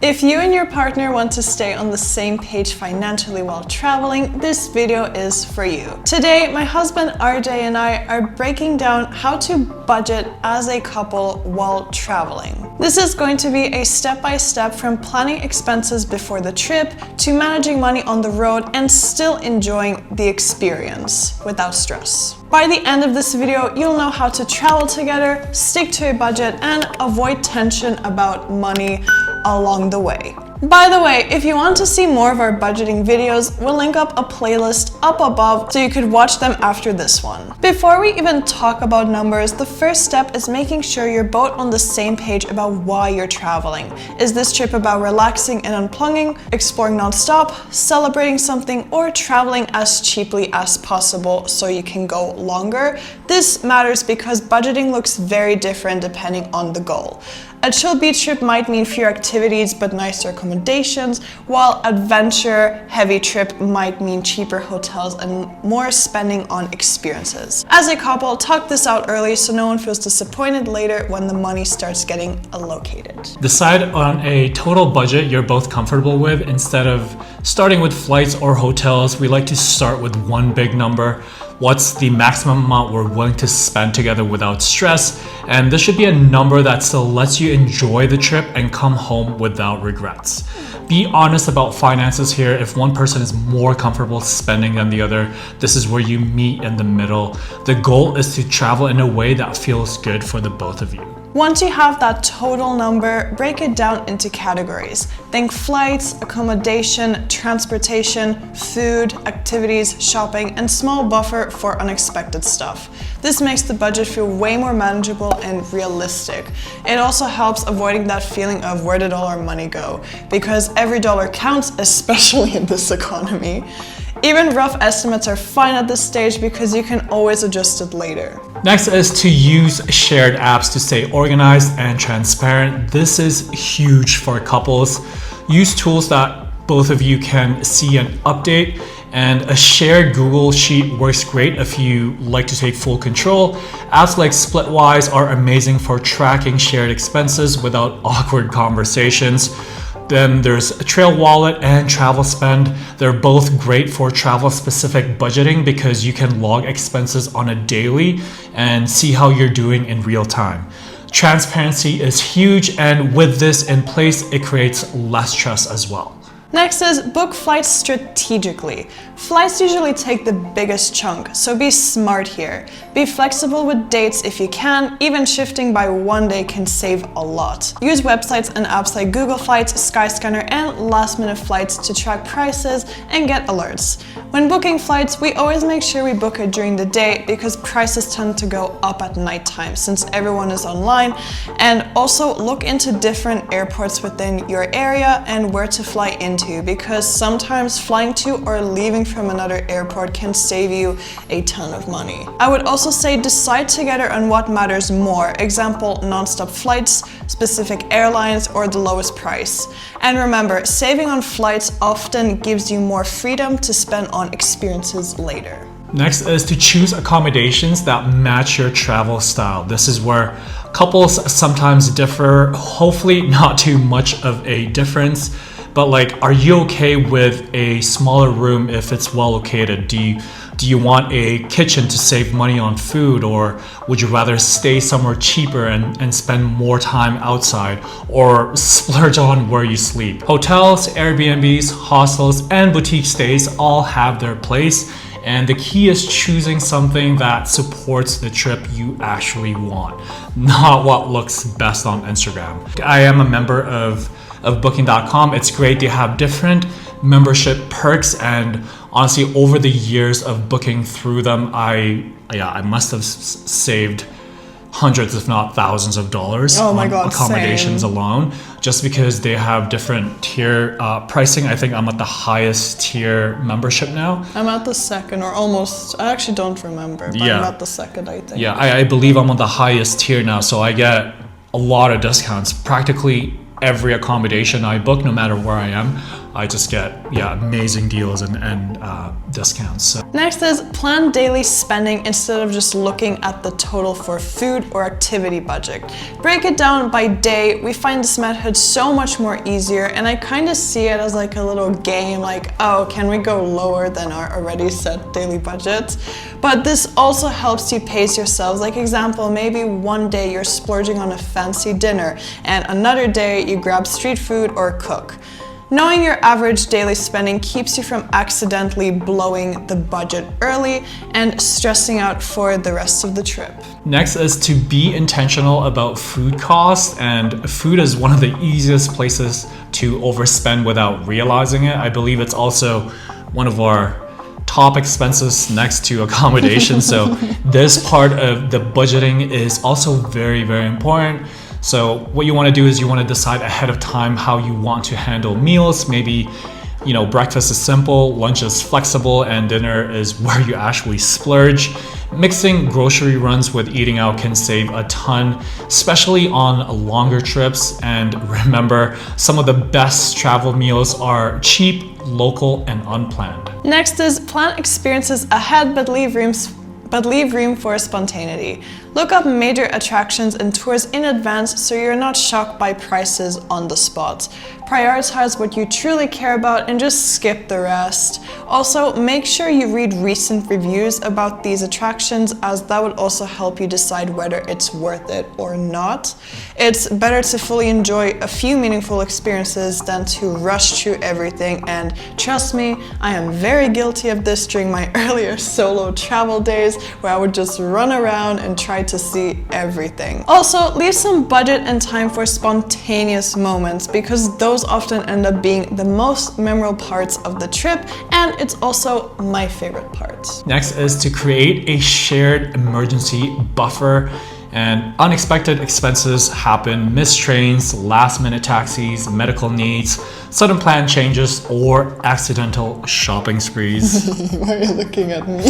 If you and your partner want to stay on the same page financially while traveling, this video is for you. Today, my husband RJ and I are breaking down how to budget as a couple while traveling. This is going to be a step-by-step from planning expenses before the trip to managing money on the road and still enjoying the experience without stress. By the end of this video, you'll know how to travel together, stick to a budget, and avoid tension about money along the way. By the way, if you want to see more of our budgeting videos, we'll link up a playlist up above so you could watch them after this one. Before we even talk about numbers, the first step is making sure you're both on the same page about why you're traveling. Is this trip about relaxing and unplugging, exploring non-stop, celebrating something, or traveling as cheaply as possible so you can go longer? This matters because budgeting looks very different depending on the goal. A chill beach trip might mean fewer activities but nicer accommodations, while adventure-heavy trip might mean cheaper hotels and more spending on experiences. As a couple, talk this out early so no one feels disappointed later when the money starts getting allocated. Decide on a total budget you're both comfortable with. Instead of starting with flights or hotels, we like to start with one big number. What's the maximum amount we're willing to spend together without stress? And this should be a number that still lets you enjoy the trip and come home without regrets. Be honest about finances here. If one person is more comfortable spending than the other, this is where you meet in the middle. The goal is to travel in a way that feels good for the both of you. Once you have that total number, break it down into categories. Think flights, accommodation, transportation, food, activities, shopping, and small buffer for unexpected stuff. This makes the budget feel way more manageable and realistic. It also helps avoiding that feeling of where did all our money go? Because every dollar counts, especially in this economy. Even rough estimates are fine at this stage because you can always adjust it later. Next is to use shared apps to stay organized and transparent. This is huge for couples. Use tools that both of you can see and update, and a shared Google Sheet works great if you like to take full control. Apps like Splitwise are amazing for tracking shared expenses without awkward conversations. Then there's Trail Wallet and Travel Spend. They're both great for travel-specific budgeting because you can log expenses on a daily and see how you're doing in real time. Transparency is huge, and with this in place, it creates less stress as well. Next is book flights strategically. Flights usually take the biggest chunk, so be smart here. Be flexible with dates if you can, even shifting by one day can save a lot. Use websites and apps like Google Flights, Skyscanner, and Last Minute Flights to track prices and get alerts. When booking flights, we always make sure we book it during the day because prices tend to go up at nighttime since everyone is online, and also look into different airports within your area and where to fly into, because sometimes flying to or leaving from another airport can save you a ton of money. I would also say decide together on what matters more. Example, non-stop flights, specific airlines, or the lowest price. And remember, saving on flights often gives you more freedom to spend on experiences later. Next is to choose accommodations that match your travel style. This is where couples sometimes differ, hopefully not too much of a difference. But like, are you okay with a smaller room if it's well located? Do you want a kitchen to save money on food, or would you rather stay somewhere cheaper and spend more time outside, or splurge on where you sleep? Hotels, Airbnbs, hostels, and boutique stays all have their place, and the key is choosing something that supports the trip you actually want, not what looks best on Instagram. I am a member of booking.com. It's great. They have different membership perks, and honestly, over the years of booking through them, I must have saved hundreds if not thousands of dollars on accommodations alone, just because they have different tier pricing. I think I'm at the highest tier membership now. I'm at the second, or almost. I actually don't remember, but I'm at the second, I think. Yeah, I believe I'm on the highest tier now, so I get a lot of discounts. Practically every accommodation I book, no matter where I am, I just get amazing deals and discounts. So. Next is plan daily spending instead of just looking at the total for food or activity budget. Break it down by day. We find this method so much more easier, and I kind of see it as like a little game, like, oh, can we go lower than our already set daily budget? But this also helps you pace yourselves. Like example, maybe one day you're splurging on a fancy dinner and another day you grab street food or cook. Knowing your average daily spending keeps you from accidentally blowing the budget early and stressing out for the rest of the trip. Next is to be intentional about food costs, and food is one of the easiest places to overspend without realizing it. I believe it's also one of our top expenses next to accommodation. So this part of the budgeting is also very, very important. So what you want to do is you want to decide ahead of time how you want to handle meals. Maybe, breakfast is simple, lunch is flexible, and dinner is where you actually splurge. Mixing grocery runs with eating out can save a ton, especially on longer trips. And remember, some of the best travel meals are cheap, local, and unplanned. Next is plan experiences ahead, but leave room for spontaneity. Look up major attractions and tours in advance so you're not shocked by prices on the spot. Prioritize what you truly care about and just skip the rest. Also, make sure you read recent reviews about these attractions, as that would also help you decide whether it's worth it or not. It's better to fully enjoy a few meaningful experiences than to rush through everything, and trust me, I am very guilty of this during my earlier solo travel days where I would just run around and try to see everything. Also, leave some budget and time for spontaneous moments, because those often end up being the most memorable parts of the trip, and it's also my favorite part. Next is to create a shared emergency buffer. And unexpected expenses happen: missed trains, last minute taxis, medical needs, sudden plan changes, or accidental shopping sprees. Why are you looking at me?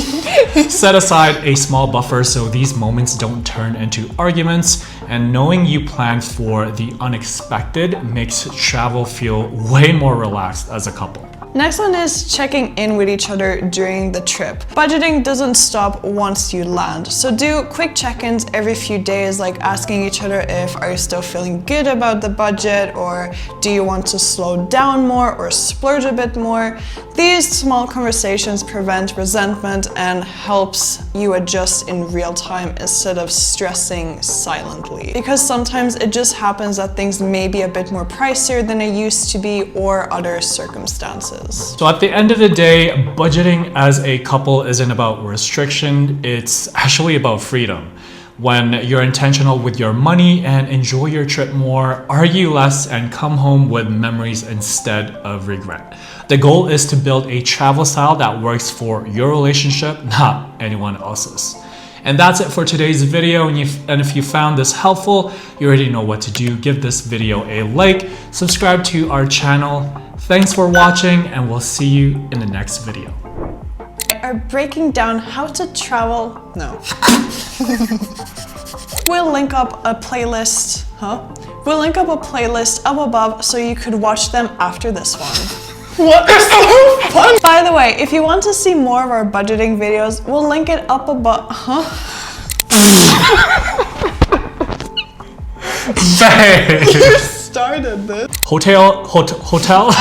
Set aside a small buffer so these moments don't turn into arguments, and knowing you plan for the unexpected makes travel feel way more relaxed as a couple. Next one is checking in with each other during the trip. Budgeting doesn't stop once you land, so do quick check-ins every few days, like asking each other if are you still feeling good about the budget, or do you want to slow down more or splurge a bit more. These small conversations prevent resentment and helps you adjust in real time instead of stressing silently. Because sometimes it just happens that things may be a bit more pricier than they used to be, or other circumstances. So at the end of the day, budgeting as a couple isn't about restriction, it's actually about freedom. When you're intentional with your money and enjoy your trip more, argue less, and come home with memories instead of regret. The goal is to build a travel style that works for your relationship, not anyone else's. And that's it for today's video. And if you found this helpful, you already know what to do. Give this video a like, subscribe to our channel. Thanks for watching, and we'll see you in the next video. Are breaking down how to travel. No. We'll link up a playlist. We'll link up a playlist up above so you could watch them after this one. What is so fun? By the way, if you want to see more of our budgeting videos, we'll link it up above. You started this. Hotel. Hotel.